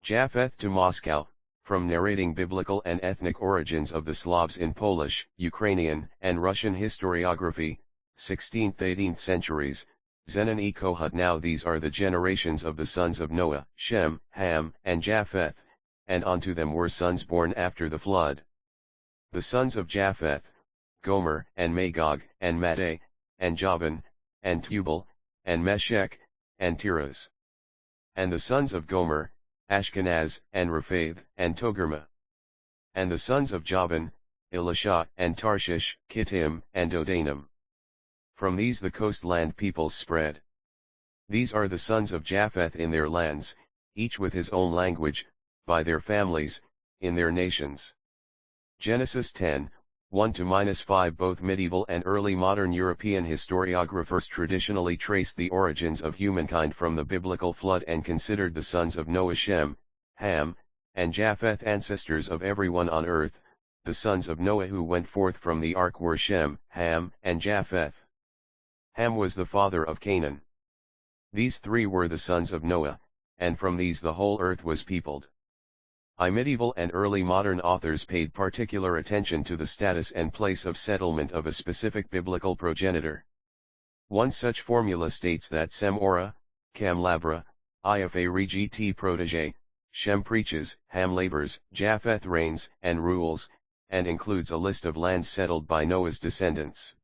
Japhet to Moscow, from narrating biblical and ethnic origins of the Slavs in Polish, Ukrainian, and Russian historiography, 16th-18th centuries, Zenon e Kohat. Now these are the generations of the sons of Noah, Shem, Ham, and Japheth, and unto them were sons born after the flood. The sons of Japheth, Gomer, and Magog, and Madai, and Javan, and Tubal, and Meshech, and Tiras. And the sons of Gomer, Ashkenaz, and Rephath, and Togarmah. And the sons of Javan, Elisha, and Tarshish, Kittim, and Dodanim. From these the coastland peoples spread. These are the sons of Japheth in their lands, each with his own language, by their families, in their nations. Genesis 10, 1-5. Both medieval and early modern European historiographers traditionally traced the origins of humankind from the biblical flood and considered the sons of Noah Shem, Ham, and Japheth ancestors of everyone on earth. The sons of Noah who went forth from the ark were Shem, Ham, and Japheth. Ham was the father of Canaan. These three were the sons of Noah, and from these the whole earth was peopled. Medieval and early modern authors paid particular attention to the status and place of settlement of a specific biblical progenitor. One such formula states that Sem ora, Cam labra, Ifa regit protege, Shem preaches, Ham labors, Japheth reigns and rules, and includes a list of lands settled by Noah's descendants.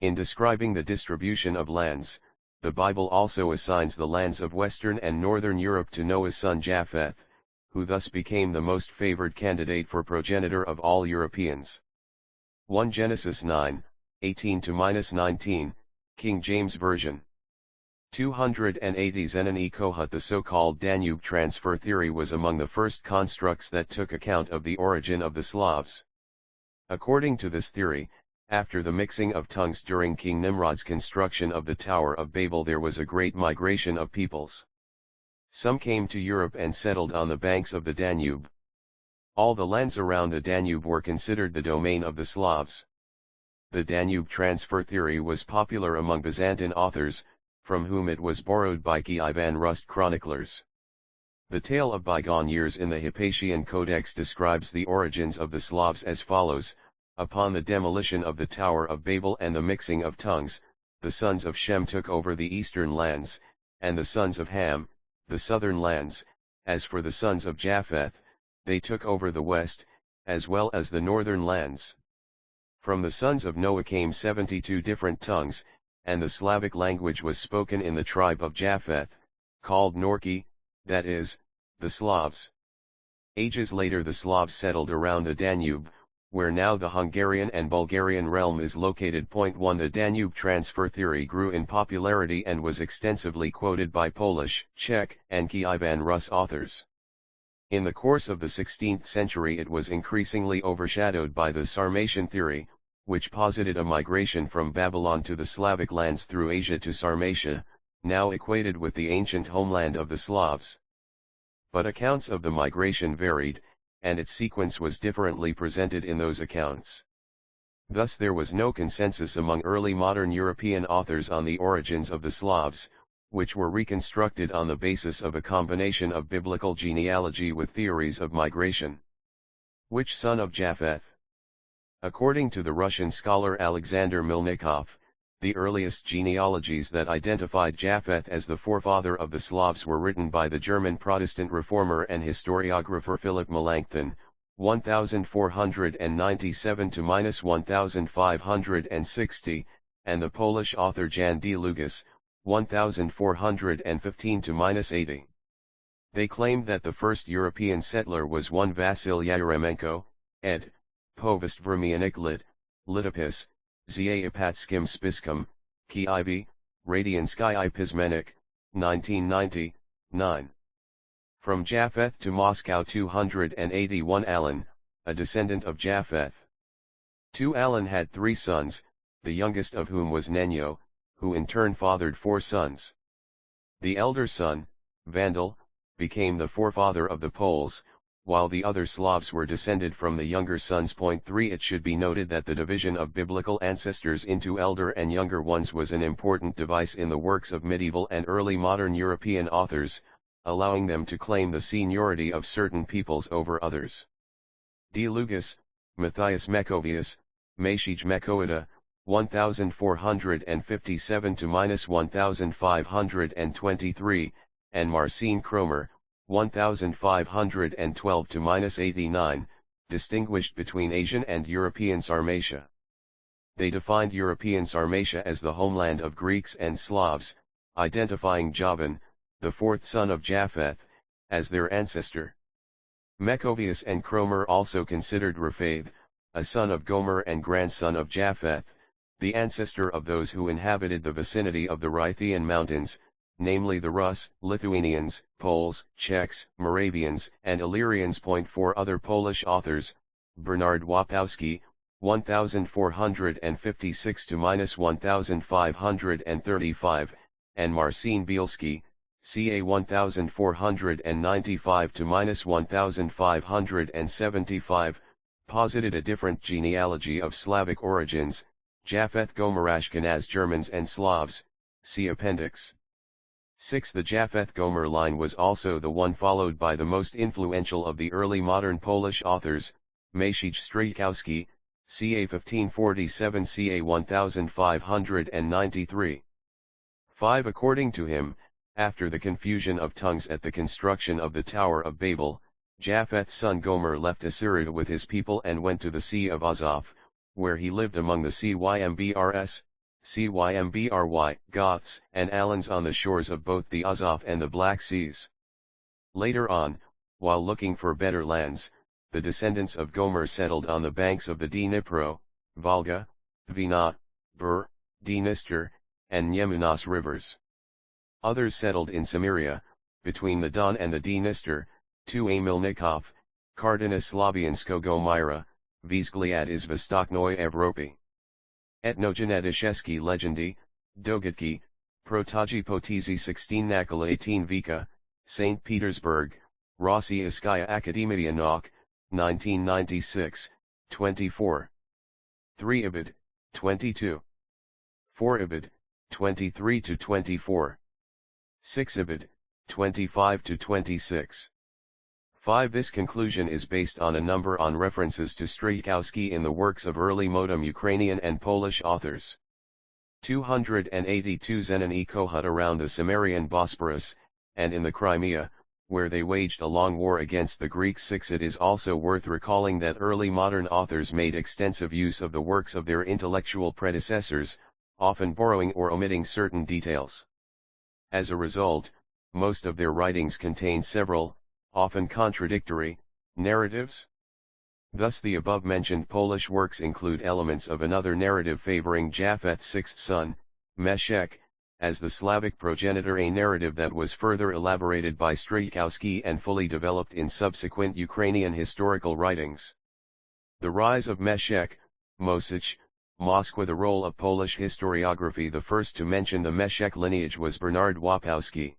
In describing the distribution of lands, the Bible also assigns the lands of Western and Northern Europe to Noah's son Japheth, who thus became the most favored candidate for progenitor of all Europeans. 1 Genesis 9, 18-19, King James Version. 280 Zenon e Kohat. The so-called Danube transfer theory was among the first constructs that took account of the origin of the Slavs. According to this theory, after the mixing of tongues during King Nimrod's construction of the Tower of Babel, there was a great migration of peoples. Some came to Europe and settled on the banks of the Danube. All the lands around the Danube were considered the domain of the Slavs. The Danube transfer theory was popular among Byzantine authors, from whom it was borrowed by Kievan Rus chroniclers. The tale of bygone years in the Hypatian Codex describes the origins of the Slavs as follows: upon the demolition of the Tower of Babel and the mixing of tongues, the sons of Shem took over the eastern lands, and the sons of Ham, the southern lands. As for the sons of Japheth, they took over the west, as well as the northern lands. From the sons of Noah came 72 different tongues, and the Slavic language was spoken in the tribe of Japheth, called Norki, that is, the Slavs. Ages later the Slavs settled around the Danube, where now the Hungarian and Bulgarian realm is located. 1 The Danube transfer theory grew in popularity and was extensively quoted by Polish, Czech, and Kievan Rus authors. In the course of the 16th century it was increasingly overshadowed by the Sarmatian theory, which posited a migration from Babylon to the Slavic lands through Asia to Sarmatia, now equated with the ancient homeland of the Slavs. But accounts of the migration varied, and its sequence was differently presented in those accounts. Thus there was no consensus among early modern European authors on the origins of the Slavs, which were reconstructed on the basis of a combination of biblical genealogy with theories of migration. Which son of Japheth? According to the Russian scholar Alexander Milnikov, the earliest genealogies that identified Japheth as the forefather of the Slavs were written by the German Protestant reformer and historiographer Philip Melanchthon, 1497-1560, and the Polish author Jan Długas, 1415-80. They claimed that the first European settler was one Vasil Yaremenko, ed. Povest Vermianik lit. Litopis, Zayapatskim Spiskum, Kiev, Radiansky Pismenik, 1990, 9. From Japheth to Moscow 281 Alan, a descendant of Japheth. 2 Alan had 3 sons, the youngest of whom was Nenyo, who in turn fathered 4 sons. The elder son, Vandal, became the forefather of the Poles, while the other Slavs were descended from the younger sons. 3 It should be noted that the division of biblical ancestors into elder and younger ones was an important device in the works of medieval and early modern European authors, allowing them to claim the seniority of certain peoples over others. D. Lugus, Matthias Mecovius, Meshij Mecoida, 1457–1523, and Marcin Cromer, 1512–89, distinguished between Asian and European Sarmatia. They defined European Sarmatia as the homeland of Greeks and Slavs, identifying Javan, the fourth son of Japhet, as their ancestor. Mecovius and Cromer also considered Raphaith, a son of Gomer and grandson of Japhet, the ancestor of those who inhabited the vicinity of the Rhythian mountains, namely the Rus, Lithuanians, Poles, Czechs, Moravians, and Illyrians. 4 Other Polish authors, Bernard Łapowski, 1456–1535, and Marcin Bielski, ca. 1495–1575, posited a different genealogy of Slavic origins, Japhet Gomer Ashkenaz Germans and Slavs, see Appendix. 6. The Japhet Gomer line was also the one followed by the most influential of the early modern Polish authors, Meshij Strijkowski, ca. 1547 ca. 1593. 5. According to him, after the confusion of tongues at the construction of the Tower of Babel, Japhet's son Gomer left Assyria with his people and went to the Sea of Azov, where he lived among the Cymbrys, Goths, and Alans on the shores of both the Azov and the Black Seas. Later on, while looking for better lands, the descendants of Gomer settled on the banks of the Dnipro, Volga, Dvina, Bur, Dniester, and Nemunas rivers. Others settled in Samaria, between the Don and the Dniester, to Amilnikov, Kardinoslavianskogo Myra, Vzgliad iz Vostoknoi Evropy. Etnogenetishesky legendy, Dogitki, Protaji Potizi 16 Nakala 18 Vika, St. Petersburg, Rossi Iskaya Akademia Nauk, 1996, 24. 3 Ibid, 22. 4 Ibid, 23–24. 6 Ibid, 25–26. 5. This conclusion is based on a number on references to Strijkowski in the works of early modern Ukrainian and Polish authors. 282 Zenon e Kohut around the Cimmerian Bosporus, and in the Crimea, where they waged a long war against the Greeks. 6. It is also worth recalling that early modern authors made extensive use of the works of their intellectual predecessors, often borrowing or omitting certain details. As a result, most of their writings contain several, often contradictory, narratives. Thus the above-mentioned Polish works include elements of another narrative favoring Japhet's sixth son, Meshech, as the Slavic progenitor, a narrative that was further elaborated by Strijkowski and fully developed in subsequent Ukrainian historical writings. The rise of Meshech, Mosich, Moskwa. The role of Polish historiography. The first to mention the Meshech lineage was Bernard Łapowski.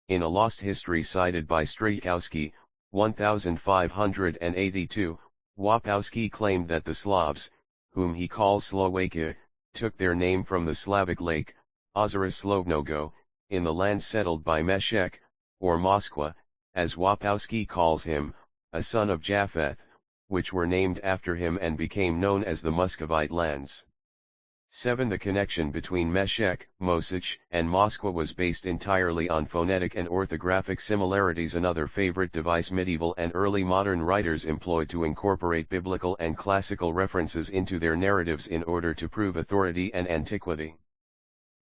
In a lost history cited by Strijkowski, 1582, Łapowski claimed that the Slavs, whom he calls Slowakia, took their name from the Slavic lake, Ozera Slovnogo, in the land settled by Meshech, or Moskwa, as Łapowski calls him, a son of Japhet, which were named after him and became known as the Muscovite lands. 7. The connection between Meshech, Mosich, and Moskwa was based entirely on phonetic and orthographic similarities, another favorite device medieval and early modern writers employed to incorporate biblical and classical references into their narratives in order to prove authority and antiquity.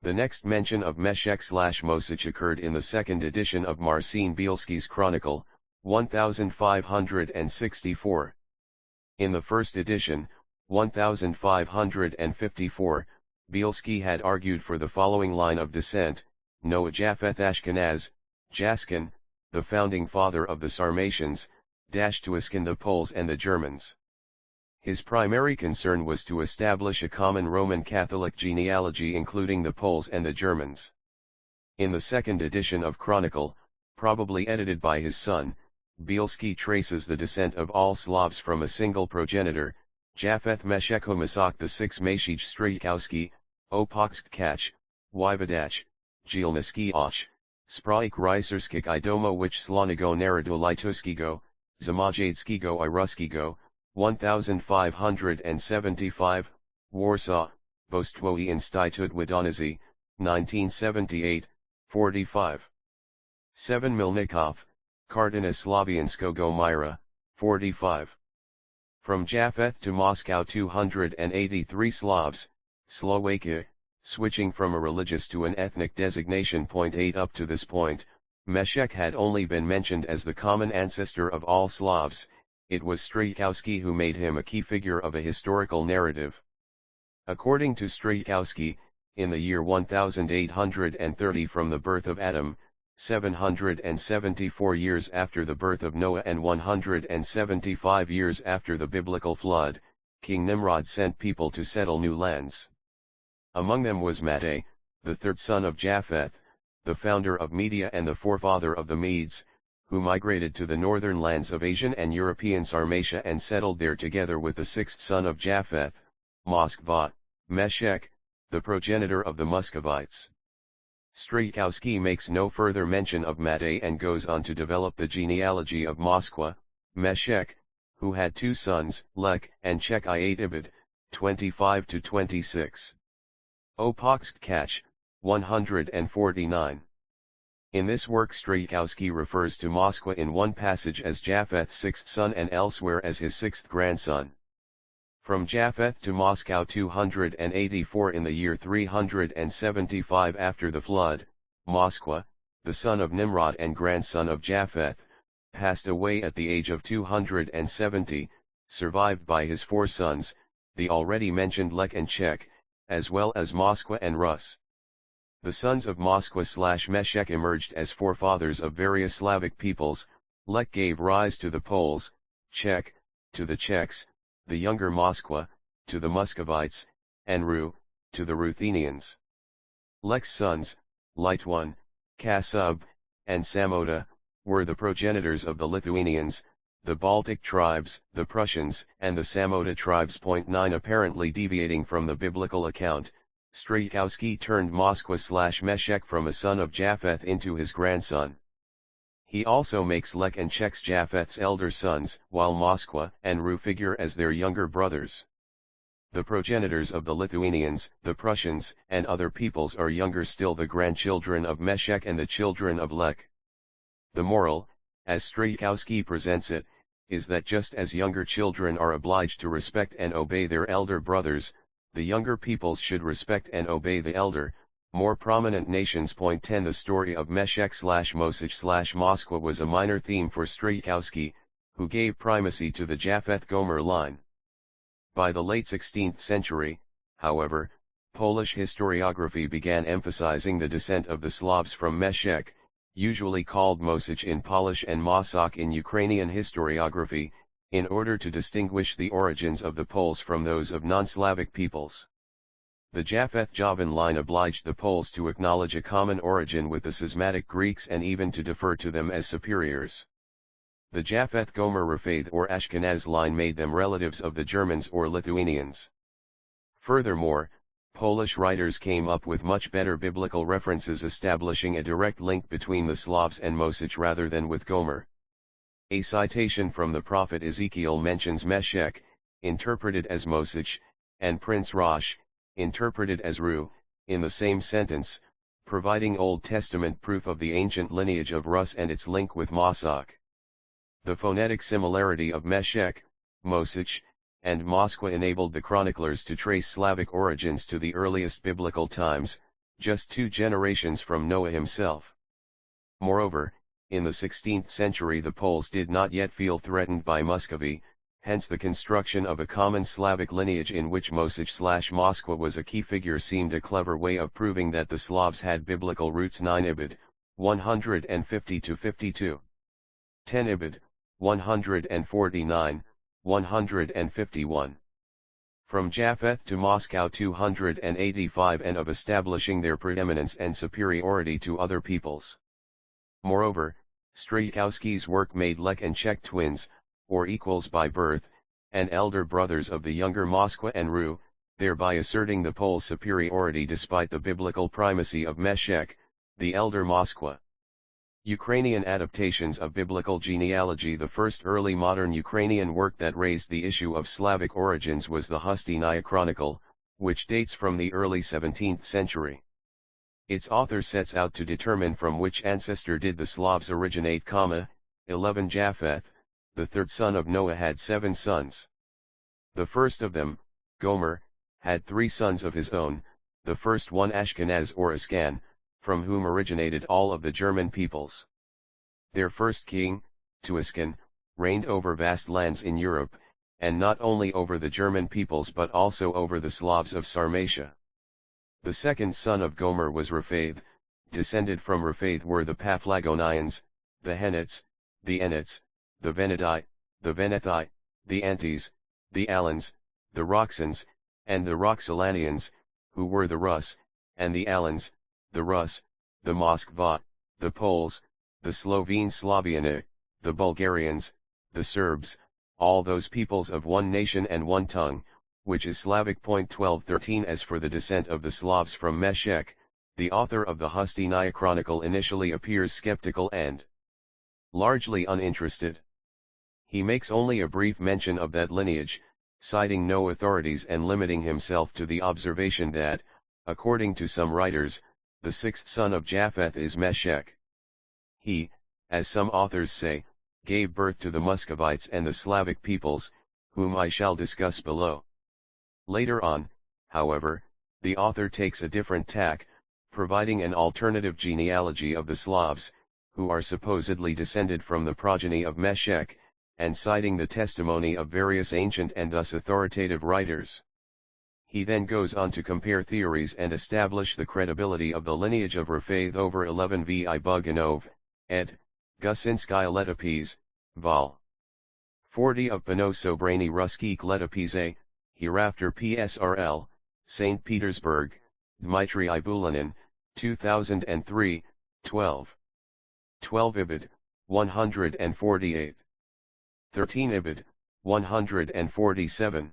The next mention of Meshech/Mosich occurred in the second edition of Marcin Bielski's Chronicle, 1564. In the first edition, 1554, Bielski had argued for the following line of descent: Noah Japhet Ashkenaz, Jaskin, the founding father of the Sarmatians, Tuaskin the Poles and the Germans. His primary concern was to establish a common Roman Catholic genealogy including the Poles and the Germans. In the second edition of Chronicle, probably edited by his son, Bielski traces the descent of all Slavs from a single progenitor, Japhet Meshecho Masok the 6. Meshij Strijkowski, Opoksk Kach, Wyvodach, Gielniski Och, Spraik rycerskich I domowich slanego narodu lituskiego, zamojadzkiego I ruskiego, 1575, Warsaw, Bostwowy Instytut Wiedonisy, 1978, 45. 7 Milnikov, Kardina Slavianskogo Myra, 45. From Japhet to Moscow 283 Slavs, Slovakia, switching from a religious to an ethnic designation. 8 Up to this point, Meshek had only been mentioned as the common ancestor of all Slavs. It was Strijkowski who made him a key figure of a historical narrative. According to Strijkowski, in the year 1830 from the birth of Adam, 774 years after the birth of Noah and 175 years after the biblical flood, King Nimrod sent people to settle new lands. Among them was Mattay, the third son of Japhet, the founder of Media and the forefather of the Medes, who migrated to the northern lands of Asian and European Sarmatia and settled there together with the sixth son of Japhet, Moskva, Meshek, the progenitor of the Muscovites. Strijkowski makes no further mention of Mattay and goes on to develop the genealogy of Moskwa, Meshek, who had two sons, Lek and Chek I 8 Ibid, 25-26. Opokskach, 149. In this work Strijkowski refers to Moskwa in one passage as Japhet's sixth son and elsewhere as his sixth grandson. From Japhet to Moscow 284 in the year 375 after the flood, Moskwa, the son of Nimrod and grandson of Japhet, passed away at the age of 270, survived by his four sons, the already mentioned Lek and Chek, as well as Moskwa and Rus. The sons of Moskwa/Meshek emerged as forefathers of various Slavic peoples. Lek gave rise to the Poles, Chek, to the Czechs, the younger Moskwa, to the Muscovites, and Ru, to the Ruthenians. Lek's sons, Litwan, Kasub, and Samoda, were the progenitors of the Lithuanians, the Baltic tribes, the Prussians, and the Samoda tribes. 9 Apparently deviating from the biblical account, Strijkowski turned Moskwa/Meshek from a son of Japhet into his grandson. He also makes Lek and Chek's Japhet's elder sons, while Moskwa and Ru figure as their younger brothers. The progenitors of the Lithuanians, the Prussians, and other peoples are younger still, the grandchildren of Meshek and the children of Lek. The moral, as Strijkowski presents it, is that just as younger children are obliged to respect and obey their elder brothers, the younger peoples should respect and obey the elder, more prominent nations. 10 The story of Meshek/Mosich/Moskwa was a minor theme for Strijkowski, who gave primacy to the Japhet-Gomer line. By the late 16th century, however, Polish historiography began emphasizing the descent of the Slavs from Meshek, usually called Mosich in Polish and Mosak in Ukrainian historiography, in order to distinguish the origins of the Poles from those of non-Slavic peoples. The Japhet-Javan line obliged the Poles to acknowledge a common origin with the schismatic Greeks and even to defer to them as superiors. The Japhet-Gomer Rafath or Ashkenaz line made them relatives of the Germans or Lithuanians. Furthermore, Polish writers came up with much better biblical references establishing a direct link between the Slavs and Mosich rather than with Gomer. A citation from the prophet Ezekiel mentions Meshek, interpreted as Mosich, and Prince Rosh, interpreted as Ru, in the same sentence, providing Old Testament proof of the ancient lineage of Rus and its link with Mosak. The phonetic similarity of Meshek, Mosich, and Moskwa enabled the chroniclers to trace Slavic origins to the earliest biblical times, just 2 generations from Noah himself. Moreover, in the 16th century the Poles did not yet feel threatened by Muscovy, hence the construction of a common Slavic lineage in which Mosich/Moskwa was a key figure seemed a clever way of proving that the Slavs had biblical roots. 9 Ibid, 150-52. 10 Ibid, 149, 151. From Japhet to Moscow 285 and of establishing their preeminence and superiority to other peoples. Moreover, Strijkowski's work made Lek and Chek twins, or equals by birth, and elder brothers of the younger Moskwa and Ru, thereby asserting the Poles' superiority despite the biblical primacy of Meshek, the elder Moskwa. Ukrainian adaptations of biblical genealogy. The first early modern Ukrainian work that raised the issue of Slavic origins was the Hostynaya Chronicle, which dates from the early 17th century. Its author sets out to determine from which ancestor did the Slavs originate. 11 Japhet, the third son of Noah, had 7 sons. The first of them, Gomer, had 3 sons of his own, the first one Ashkenaz or Ascan, from whom originated all of the German peoples. Their first king, Tuascan, reigned over vast lands in Europe, and not only over the German peoples but also over the Slavs of Sarmatia. The second son of Gomer was Raphath. Descended from Raphath were the Paphlagonians, the Henites, the Enites, the Veneti, the Venethi, the Antes, the Alans, the Roxans, and the Roxolanians, who were the Rus, and the Alans, the Rus, the Moskva, the Poles, the Slovene Slaviani, the Bulgarians, the Serbs, all those peoples of one nation and one tongue, which is Slavic. 1213. As for the descent of the Slavs from Meshech, the author of the Hostynaya Chronicle initially appears skeptical and largely uninterested. He makes only a brief mention of that lineage, citing no authorities and limiting himself to the observation that, according to some writers, the sixth son of Japhet is Meshech. He, as some authors say, gave birth to the Muscovites and the Slavic peoples, whom I shall discuss below. Later on, however, the author takes a different tack, providing an alternative genealogy of the Slavs, who are supposedly descended from the progeny of Meshech, and citing the testimony of various ancient and thus authoritative writers. He then goes on to compare theories and establish the credibility of the lineage of Raphath over 11 vi Buganov, ed. Gusinskaya Letopise, vol. 40 of Panosobrany Ruskik Letopise, hereafter PSRL, St. Petersburg, Dmitry Ibulanin, 2003, 12. 12 Ibid, 148. 13 Ibid, 147.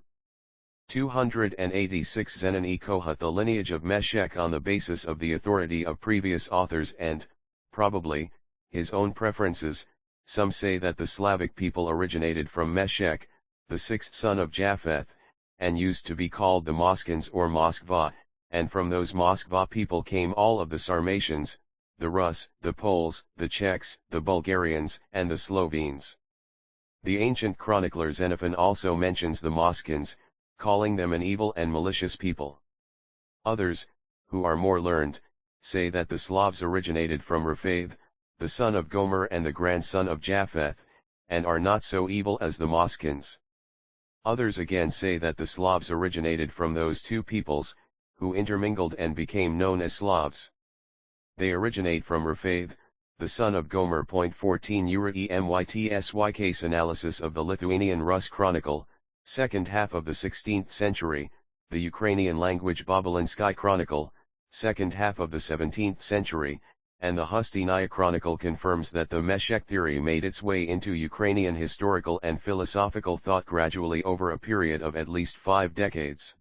286 Zenon e Kohat. The lineage of Meshech on the basis of the authority of previous authors and, probably, his own preferences. Some say that the Slavic people originated from Meshech, the sixth son of Japhet, and used to be called the Moskans or Moskva, and from those Moskva people came all of the Sarmatians, the Rus, the Poles, the Czechs, the Bulgarians, and the Slovenes. The ancient chronicler Xenophon also mentions the Moskans, calling them an evil and malicious people. Others, who are more learned, say that the Slavs originated from Raphath, the son of Gomer and the grandson of Japhet, and are not so evil as the Moskans. Others again say that the Slavs originated from those two peoples, who intermingled and became known as Slavs. They originate from Raphath, the son of Gomer. 14 EMYTSY Case analysis of the Lithuanian Rus Chronicle, second half of the 16th century, the Ukrainian language Babylinsky Chronicle, second half of the 17th century, and the Hostynaya Chronicle confirms that the Meshech theory made its way into Ukrainian historical and philosophical thought gradually over a period of at least 5 decades.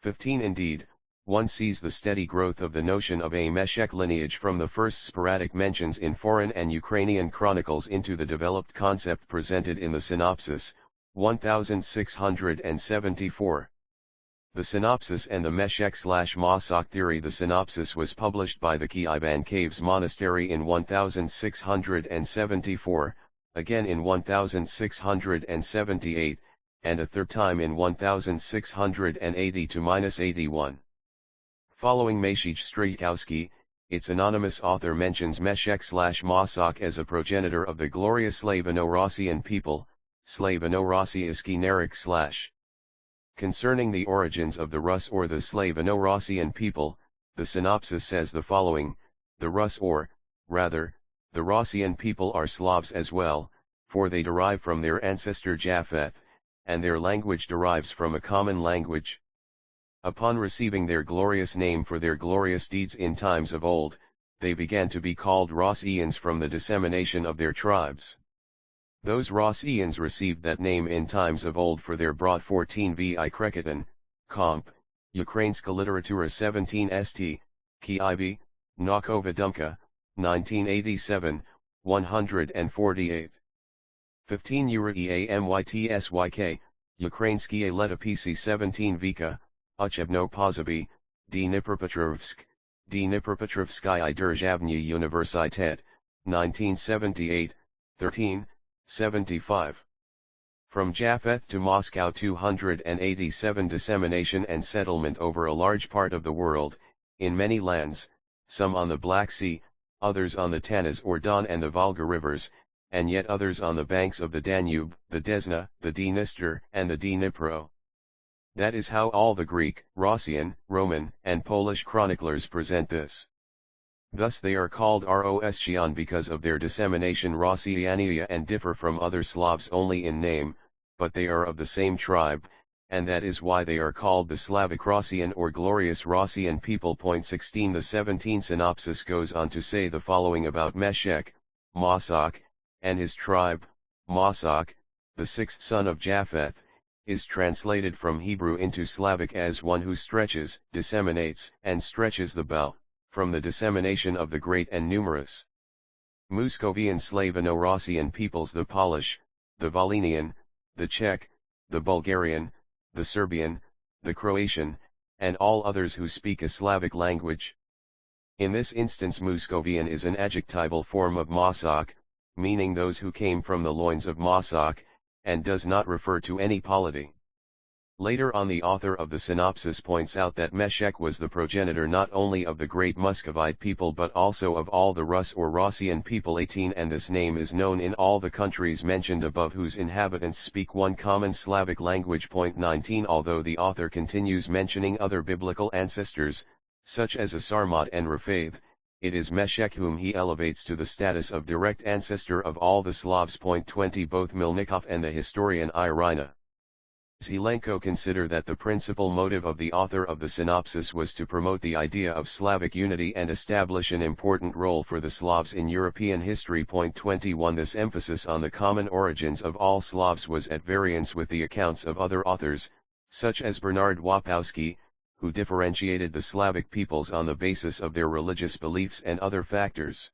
15 Indeed, one sees the steady growth of the notion of a Meshech lineage from the first sporadic mentions in foreign and Ukrainian chronicles into the developed concept presented in the Synopsis, 1674. The Synopsis and the Meshech/Mosok theory. The Synopsis was published by the Kievan Caves Monastery in 1674, again in 1678, and a third time in 1680–81. Following Maciej Strykowski, its anonymous author mentions Meshech/Mosok as a progenitor of the glorious Slavano-Rossian people, Slavano-Rossiyski Narek/. Concerning the origins of the Rus or the Slavano-Rossian people, the Synopsis says the following: the Rus or, rather, the Rossian people are Slavs as well, for they derive from their ancestor Japhet, and their language derives from a common language. Upon receiving their glorious name for their glorious deeds in times of old, they began to be called Rossians from the dissemination of their tribes. Those Rossians received that name in times of old for their broad 14 vi Krekitan, Komp, Ukrainska literatura 17 st, Kiev, Naukova Dumka, 1987, 148. 15 EAMYTSYK, Ukrainskie Letopisi 17 Vika, Uchebno Pozovy, Dnipropetrovsk, Dnipropetrovskaya Державная Universitet, 1978, 13, 75. From Japhet to Moscow 287 dissemination and settlement over a large part of the world, in many lands, some on the Black Sea, others on the Tanas or Don and the Volga rivers, and yet others on the banks of the Danube, the Desna, the Dniester, and the Dnipro. That is how all the Greek, Rossian, Roman, and Polish chroniclers present this. Thus they are called Roschian because of their dissemination Rossiania and differ from other Slavs only in name, but they are of the same tribe, and that is why they are called the Slavic Rossian or Glorious Rossian people. 16 The 17th synopsis goes on to say the following about Meshech, Mosach, and his tribe. Mosach, the sixth son of Japheth, is translated from Hebrew into Slavic as one who stretches, disseminates, and stretches the bow, from the dissemination of the great and numerous. Muscovian Slavano-Rossian peoples: the Polish, the Volhynian, the Czech, the Bulgarian, the Serbian, the Croatian, and all others who speak a Slavic language. In this instance Muscovian is an adjectival form of Mosach, meaning those who came from the loins of Mosach, and does not refer to any polity. Later on the author of the synopsis points out that Meshech was the progenitor not only of the great Muscovite people but also of all the Rus or Rossian people. 18 And this name is known in all the countries mentioned above whose inhabitants speak one common Slavic language. 19 Although the author continues mentioning other biblical ancestors, such as Asarmot and Raphath, it is Meshech whom he elevates to the status of direct ancestor of all the Slavs. 20 Both Milnikov and the historian Irina Zelenko consider that the principal motive of the author of the synopsis was to promote the idea of Slavic unity and establish an important role for the Slavs in European history. 21 This emphasis on the common origins of all Slavs was at variance with the accounts of other authors, such as Bernard Wapowski, who differentiated the Slavic peoples on the basis of their religious beliefs and other factors.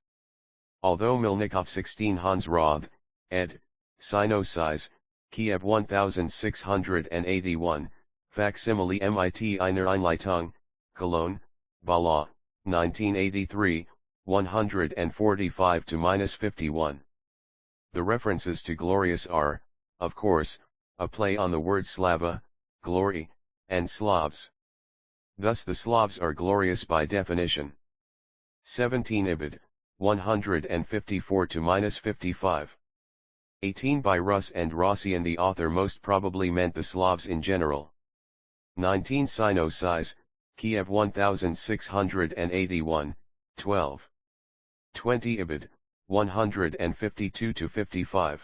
Although Milnikov 16 Hans Roth, ed. Sinopsis, Kiev 1681, Facsimile MIT Einer Einleitung, Cologne, Bala, 1983, 145-51. The references to glorious are, of course, a play on the word Slava, glory, and Slavs. Thus the Slavs are glorious by definition. 17 Ibid, 154-55. 18 By Rus and Rossian the author most probably meant the Slavs in general. 19 Sinopsis, Kiev 1681, 12. 20 Ibid, 152-55.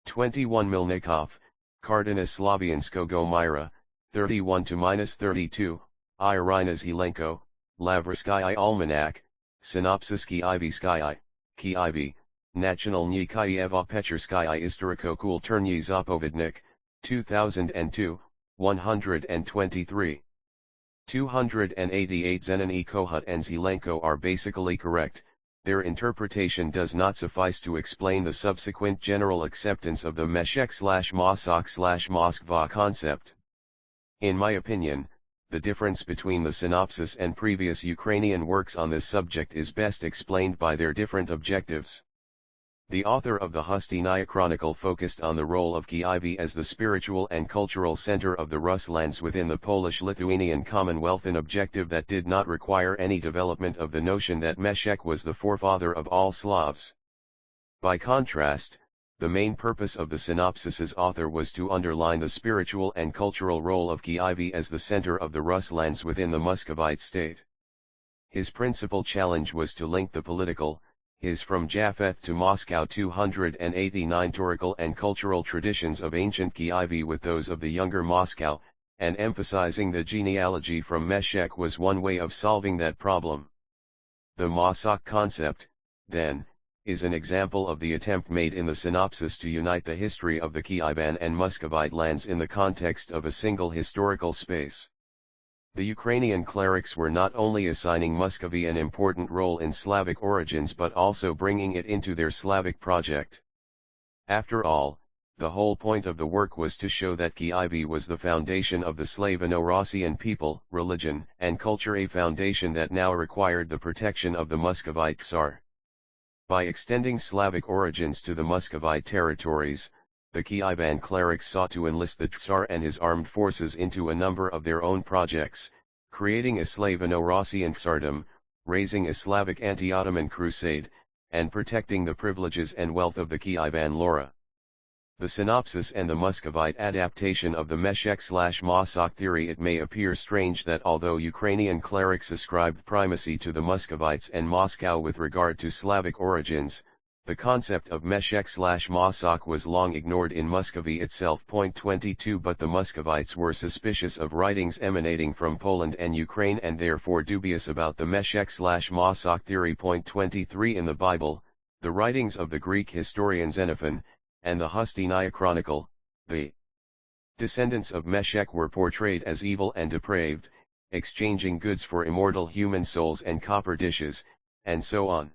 21 Milnikov, Kardina Slavianskogo Myra, 31-32, Irina Zelenko, Lavrskaya Almanac, Synopsiski Ivskaya, Kiev, Nationalny Kyieva Pecherskaya Istoriko-Kulturny Zapovednik, 2002, 123. 288 Zenony Kohut and Zelenko are basically correct. Their interpretation does not suffice to explain the subsequent general acceptance of the Meshech/Mosach/Moskva concept. In my opinion, the difference between the synopsis and previous Ukrainian works on this subject is best explained by their different objectives. The author of the Hustiniya Chronicle focused on the role of Kiev as the spiritual and cultural center of the Rus lands within the Polish-Lithuanian Commonwealth, an objective that did not require any development of the notion that Meshech was the forefather of all Slavs. By contrast, the main purpose of the synopsis's author was to underline the spiritual and cultural role of Kiev as the center of the Rus lands within the Muscovite state. His principal challenge was to link the political, his from Japhet to Moscow 289 historical and cultural traditions of ancient Kiev with those of the younger Moscow, and emphasizing the genealogy from Meshech was one way of solving that problem. The Mosach concept, then, is an example of the attempt made in the synopsis to unite the history of the Kievan and Muscovite lands in the context of a single historical space. The Ukrainian clerics were not only assigning Muscovy an important role in Slavic origins but also bringing it into their Slavic project. After all, the whole point of the work was to show that Kiev was the foundation of the Slavano-Rossian people, religion, and culture, a foundation that now required the protection of the Muscovite Tsar. By extending Slavic origins to the Muscovite territories, the Kievan clerics sought to enlist the Tsar and his armed forces into a number of their own projects, creating a Slavano-Rossian Tsardom, raising a Slavic anti-Ottoman crusade, and protecting the privileges and wealth of the Kievan Lora. The synopsis and the Muscovite adaptation of the Meshech/Mossack theory. It may appear strange that although Ukrainian clerics ascribed primacy to the Muscovites and Moscow with regard to Slavic origins, the concept of Meshech/Mossack was long ignored in Muscovy itself. 22 But the Muscovites were suspicious of writings emanating from Poland and Ukraine and therefore dubious about the Meshech/Mossack theory. 23 In the Bible, the writings of the Greek historian Xenophon, and the Justinian Chronicle, the descendants of Meshech were portrayed as evil and depraved, exchanging goods for immortal human souls and copper dishes, and so on.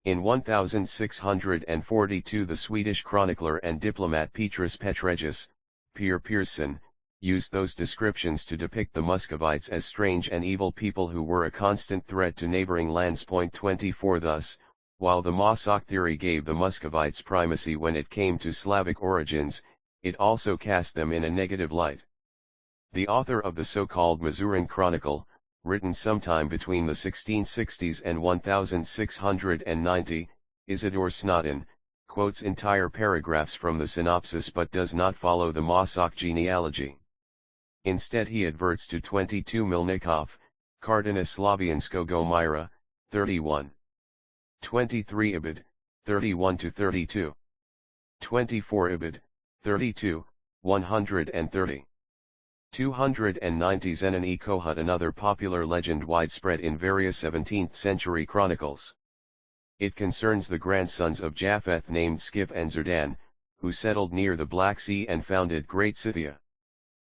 In 1642 the Swedish chronicler and diplomat Petrus Petregius, Peer Pearson, used those descriptions to depict the Muscovites as strange and evil people who were a constant threat to neighboring lands. 24 Thus, while the Mossack theory gave the Muscovites primacy when it came to Slavic origins, it also cast them in a negative light. The author of the so-called Mazurin Chronicle, written sometime between the 1660s and 1690, Isidore Snodin, quotes entire paragraphs from the synopsis but does not follow the Mossack genealogy. Instead he adverts to 22 Milnikov, Kardina Slavianskogo Myra, 31. 23 Ibid, 31-32. 24 Ibid, 32, 130. 290 Zenon e Kohut. Another popular legend widespread in various 17th-century chronicles. It concerns the grandsons of Japhet named Skiv and Zerdan, who settled near the Black Sea and founded Great Scythia.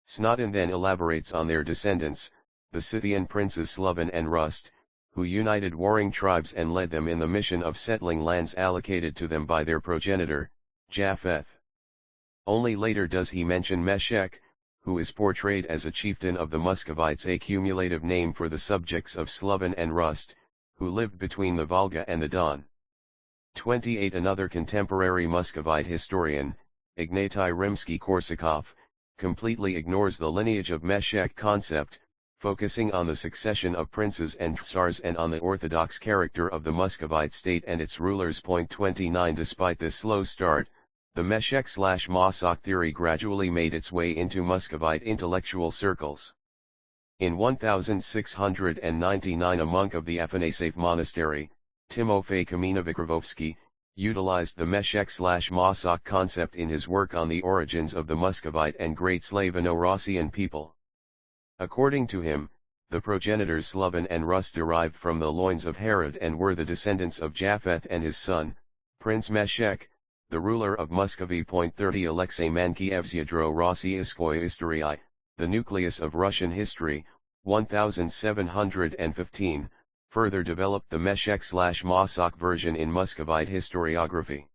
Snodin then elaborates on their descendants, the Scythian princes Slovan and Rust, who united warring tribes and led them in the mission of settling lands allocated to them by their progenitor, Japhet. Only later does he mention Meshech, who is portrayed as a chieftain of the Muscovites, a cumulative name for the subjects of Slovan and Rust, who lived between the Volga and the Don. 28 Another contemporary Muscovite historian, Ignaty Rimsky-Korsakov, completely ignores the lineage of Meshech concept, focusing on the succession of princes and tsars and on the orthodox character of the Muscovite state and its rulers. 29 Despite this slow start, the Meshech/Mossack theory gradually made its way into Muscovite intellectual circles. In 1699 a monk of the Afanasiev monastery, Timofey Kamenev-Kravovsky, utilized the Meshech/Mossack concept in his work on the origins of the Muscovite and Great Slavano-Rossian people. According to him, the progenitors Slovan and Rus derived from the loins of Herod and were the descendants of Japhet and his son, Prince Meshech, the ruler of Muscovy. 30 Alexei Mankiev's Yadro Rossiyskoye Istorii, the nucleus of Russian history, 1715, further developed the Meshech/Mossack version in Muscovite historiography.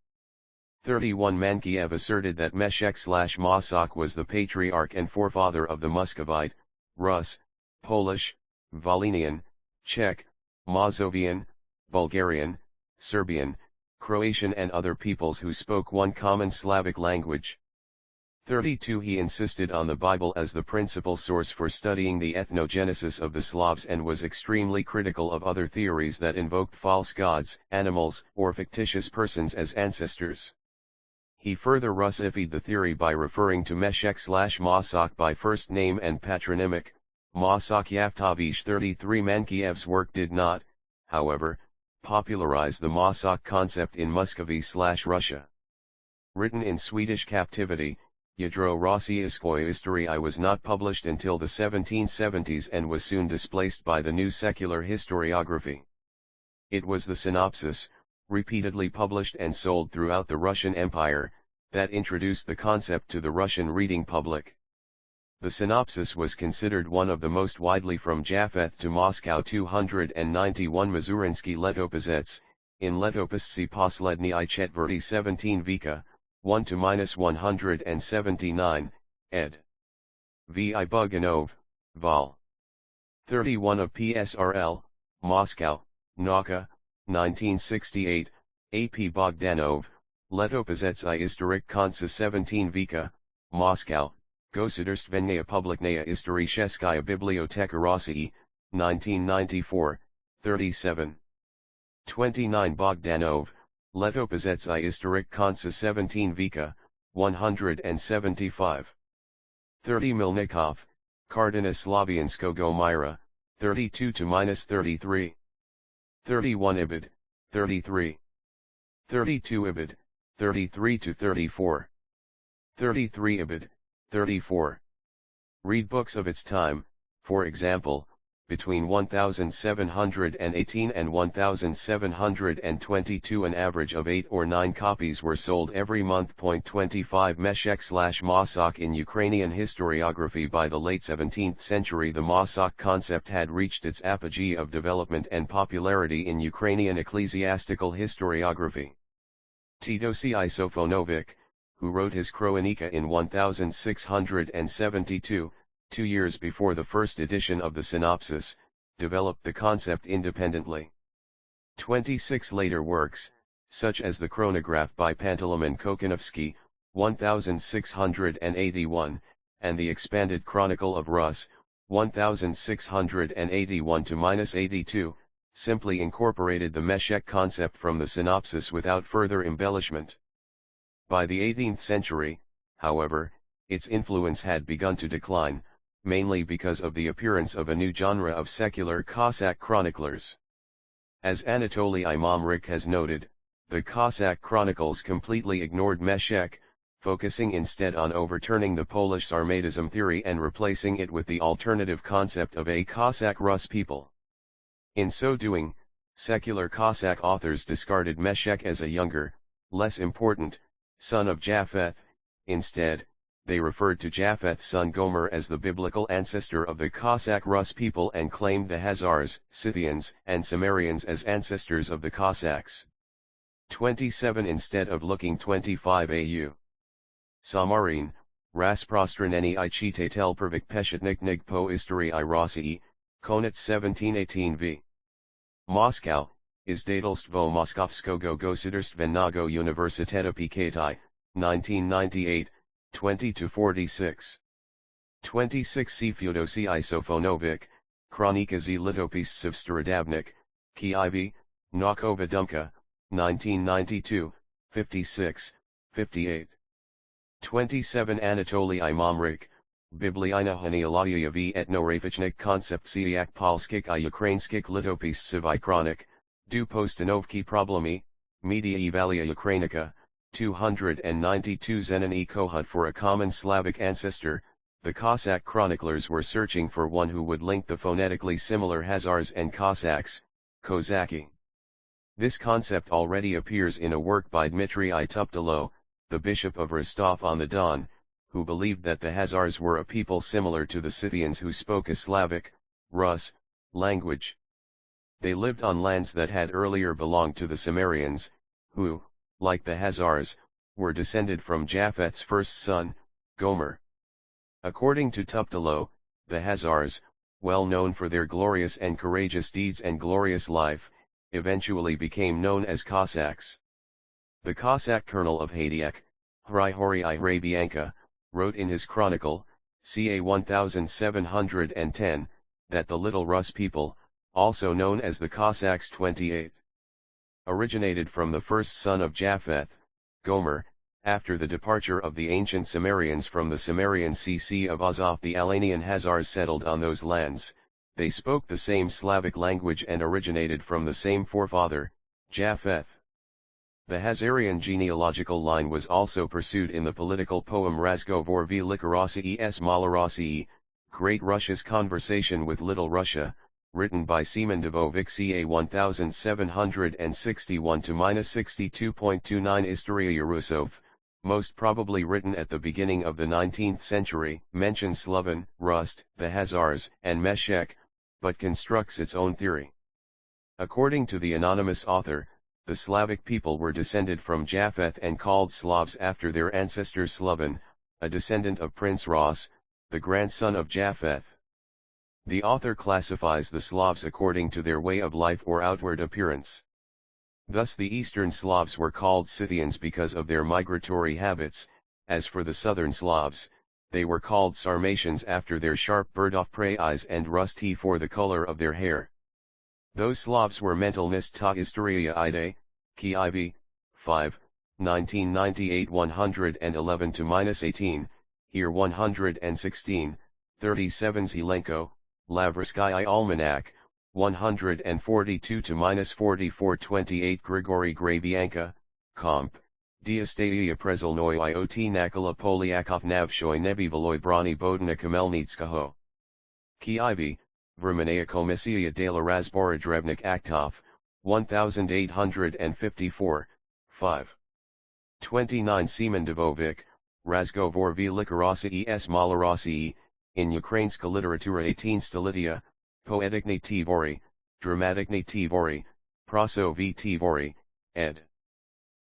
31 Mankiev asserted that Meshech/Mossack was the patriarch and forefather of the Muscovite, Rus, Polish, Volhynian, Czech, Mazovian, Bulgarian, Serbian, Croatian and other peoples who spoke one common Slavic language. 32 He insisted on the Bible as the principal source for studying the ethnogenesis of the Slavs and was extremely critical of other theories that invoked false gods, animals, or fictitious persons as ancestors. He further Russified the theory by referring to Meshech/Mossack by first name and patronymic, Mossack Yavtovich. 33 Mankiev's work did not, however, popularize the Mossack concept in Muscovy/Russia. Written in Swedish captivity, Yadro Rossiyskoye Istorii was not published until the 1770s and was soon displaced by the new secular historiography. It was the synopsis, repeatedly published and sold throughout the Russian Empire, that introduced the concept to the Russian reading public. The synopsis was considered one of the most widely from Japhet to Moscow 291 Mazurinsky Letopizets, in Letopistsi posledny I Chetverty 17 Vika, 1-179, ed. V. I. Buganov, Vol. 31 of PSRL, Moscow, Nauka, 1968, A. P. Bogdanov, Letopizets I Istorik Konsa 17 Vika, Moscow, Gosударственная Publiknaya Историческая Biblioteka России, 1994, 37. 29 Bogdanov, Letopizets I Istorik Konsa 17 Vika, 175. 30 Milnikov, Kardina Slavianskogo Myra, 32-33. 31 Ibid, 33. 32 Ibid, 33-34. 33 Ibid, 34. Read books of its time, for example, between 1718 and 1722 an average of 8 or 9 copies were sold every month. 25 Meshek/Mosok in Ukrainian historiography. By the late 17th century the Mosok concept had reached its apogee of development and popularity in Ukrainian ecclesiastical historiography. Titosi Isofonovic, who wrote his Kronika in 1672, 2 years before the first edition of the synopsis, developed the concept independently. 26 later works, such as the chronograph by Panteleimon Kokhanovsky, 1681, and the expanded Chronicle of Rus, 1681-82, simply incorporated the Meshek concept from the synopsis without further embellishment. By the 18th century, however, its influence had begun to decline, mainly because of the appearance of a new genre of secular Cossack chroniclers. As Anatoly Imamrik has noted, the Cossack chronicles completely ignored Meshek, focusing instead on overturning the Polish Sarmatism theory and replacing it with the alternative concept of a Cossack Rus people. In so doing, secular Cossack authors discarded Meshek as a younger, less important, son of Japhet. Instead, they referred to Japhet's son Gomer as the biblical ancestor of the Cossack Rus people and claimed the Khazars, Scythians, and Cimmerians as ancestors of the Cossacks. 27 Instead of looking 25 AU. Samarin, Rasprostraneni I Chitatel Pervik Peshetniknig Po Istorii I Rossii, Konec 1718 v. Moscow, Izdatelstvo Moskovskogo Gosudarstvenago Universiteta Pikatai, 1998, 20-46. 26 Feodosi Isofonovic, Kronika z Litopistsov Starodavnik, Kyiv, Naukova Dumka, 1992, 56, 58. 27 Anatoly Imamrik, Bibliina Hanialayev Etnorafichnik Konceptsiyak Polskik I Ukrainskik Litopistsov I Chronik, Du Postanovki Problemi, Media Evalia Ukrainica, 292 Zenini Kohut. For a common Slavic ancestor, the Cossack chroniclers were searching for one who would link the phonetically similar Khazars and Cossacks, Kozaki. This concept already appears in a work by Dmitry I. Tuptalo, the bishop of Rostov-on-the-Don, who believed that the Khazars were a people similar to the Scythians who spoke a Slavic, Rus, language. They lived on lands that had earlier belonged to the Cimmerians, who, like the Khazars, were descended from Japhet's first son, Gomer. According to Tuptalo, the Khazars, well known for their glorious and courageous deeds and glorious life, eventually became known as Cossacks. The Cossack colonel of Hadiak, Hrihori I Hrabianka, wrote in his chronicle, ca 1710, that the Little Rus people, also known as the Cossacks 28, originated from the first son of Japhet, Gomer. After the departure of the ancient Cimmerians from the Cimmerian Sea of Azov, the Alanian Khazars settled on those lands. They spoke the same Slavic language and originated from the same forefather, Japhet. The Khazarian genealogical line was also pursued in the political poem Razgovor Velika Rossii s Malorossii, Great Russia's Conversation with Little Russia, written by Semen Dvovic ca 1761-62.29 Istoria Yarusov, most probably written at the beginning of the 19th century, mentions Slovan, Rust, the Hazars, and Meshech, but constructs its own theory. According to the anonymous author, the Slavic people were descended from Japhet and called Slavs after their ancestor Slovan, a descendant of Prince Ros, the grandson of Japheth. The author classifies the Slavs according to their way of life or outward appearance. Thus the Eastern Slavs were called Scythians because of their migratory habits. As for the Southern Slavs, they were called Sarmatians after their sharp bird-of-prey eyes and rusty for the color of their hair. Those Slavs were Mentalnist ta Istoria ide, Kiiv, 5, 1998 111-18, here 116, 37 Zelenko, Lavrsky Almanac, 142-4428 Grigory Grabianka, Comp. Diastatia Prezelnoi Iot Nakala Polyakov Navshoy Nebivoloi Brani Bodina Kamelnitskaho. Kiiv, Vermanea Komissia de la Razborodrebnik Aktov, 1854, 5. 29 Semen Dvovic, Razgovor v Likarosii s Malorosii, in Ukrainska literatura 18 Stolitia, Poeticny Tvori, Dramaticny Tvori, Proso v Tvori, ed.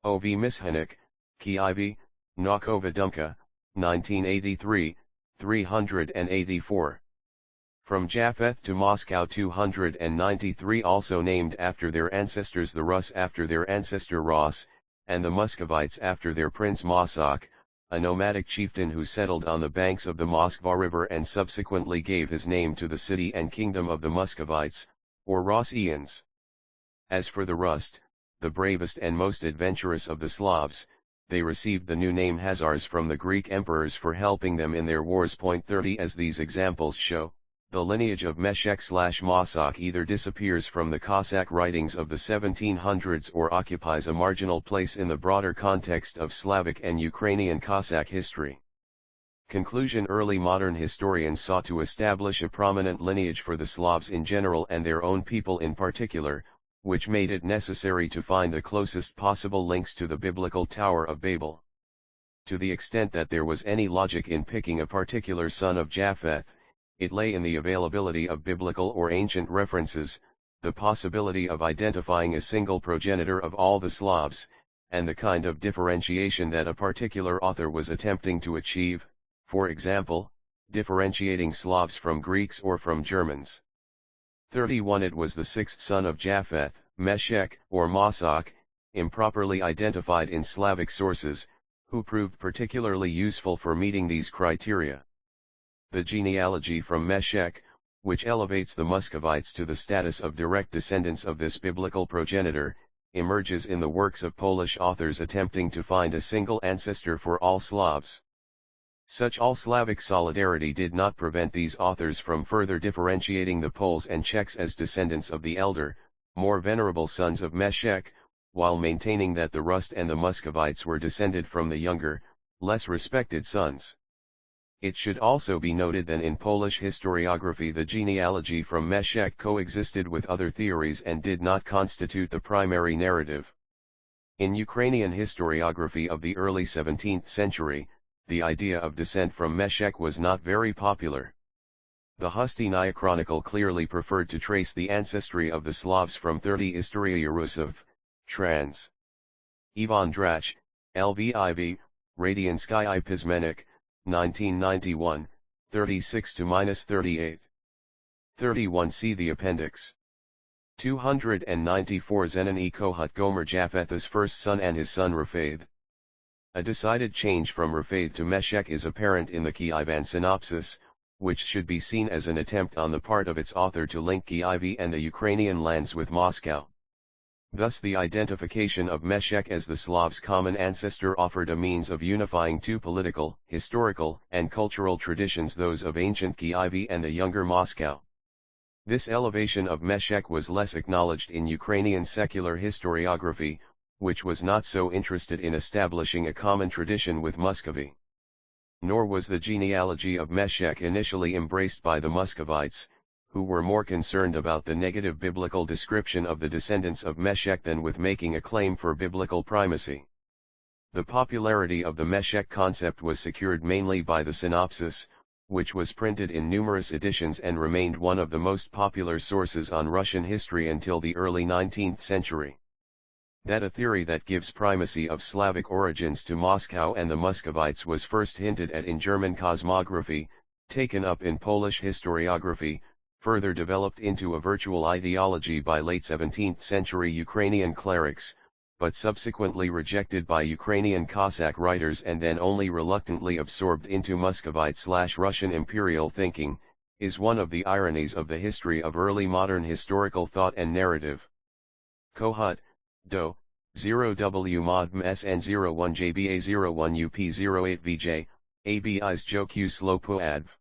O.V. Mishanik, Kiiv, Nakova Dumka, 1983, 384. From Japheth to Moscow 293 also named after their ancestors, the Rus after their ancestor Ros, and the Muscovites after their prince Mosok, a nomadic chieftain who settled on the banks of the Moskva River and subsequently gave his name to the city and kingdom of the Muscovites, or Rossians. As for the Rust, the bravest and most adventurous of the Slavs, they received the new name Hazars from the Greek emperors for helping them in their wars. 30 As these examples show, the lineage of Meshech/Mosok either disappears from the Cossack writings of the 1700s or occupies a marginal place in the broader context of Slavic and Ukrainian Cossack history. Conclusion: early modern historians sought to establish a prominent lineage for the Slavs in general and their own people in particular, which made it necessary to find the closest possible links to the biblical Tower of Babel. To the extent that there was any logic in picking a particular son of Japheth, it lay in the availability of biblical or ancient references, the possibility of identifying a single progenitor of all the Slavs, and the kind of differentiation that a particular author was attempting to achieve, for example, differentiating Slavs from Greeks or from Germans. 31 It was the sixth son of Japheth, Meshech, or Mosok, improperly identified in Slavic sources, who proved particularly useful for meeting these criteria. The genealogy from Meshech, which elevates the Muscovites to the status of direct descendants of this biblical progenitor, emerges in the works of Polish authors attempting to find a single ancestor for all Slavs. Such all-Slavic solidarity did not prevent these authors from further differentiating the Poles and Czechs as descendants of the elder, more venerable sons of Meshech, while maintaining that the Rust and the Muscovites were descended from the younger, less respected sons. It should also be noted that in Polish historiography the genealogy from Meshech coexisted with other theories and did not constitute the primary narrative. In Ukrainian historiography of the early 17th century, the idea of descent from Meshech was not very popular. The Hustynaya Chronicle clearly preferred to trace the ancestry of the Slavs from 30 Istoria Rusov, trans. Ivan Drach, Lviv, Radiansky I Pismenik, 1991, 36-38. 31 See the appendix. 294 Zenon e Kohat Gomer Japheth's first son and his son Raphath. A decided change from Raphath to Meshech is apparent in the Kievan synopsis, which should be seen as an attempt on the part of its author to link Kiev and the Ukrainian lands with Moscow. Thus the identification of Meshech as the Slavs' common ancestor offered a means of unifying two political, historical, and cultural traditions, those of ancient Kiev and the younger Moscow. This elevation of Meshech was less acknowledged in Ukrainian secular historiography, which was not so interested in establishing a common tradition with Muscovy. Nor was the genealogy of Meshech initially embraced by the Muscovites, who were more concerned about the negative biblical description of the descendants of Meshech than with making a claim for biblical primacy. The popularity of the Meshech concept was secured mainly by the synopsis, which was printed in numerous editions and remained one of the most popular sources on Russian history until the early 19th century. That a theory that gives primacy of Slavic origins to Moscow and the Muscovites was first hinted at in German cosmography, taken up in Polish historiography, further developed into a virtual ideology by late 17th century Ukrainian clerics, but subsequently rejected by Ukrainian Cossack writers and then only reluctantly absorbed into Muscovite/Russian imperial thinking, is one of the ironies of the history of early modern historical thought and narrative. Kohut, Do, 0W mod MSN 01 JBA 01 UP 08 VJ, ABIs JOQ Slopo Adv.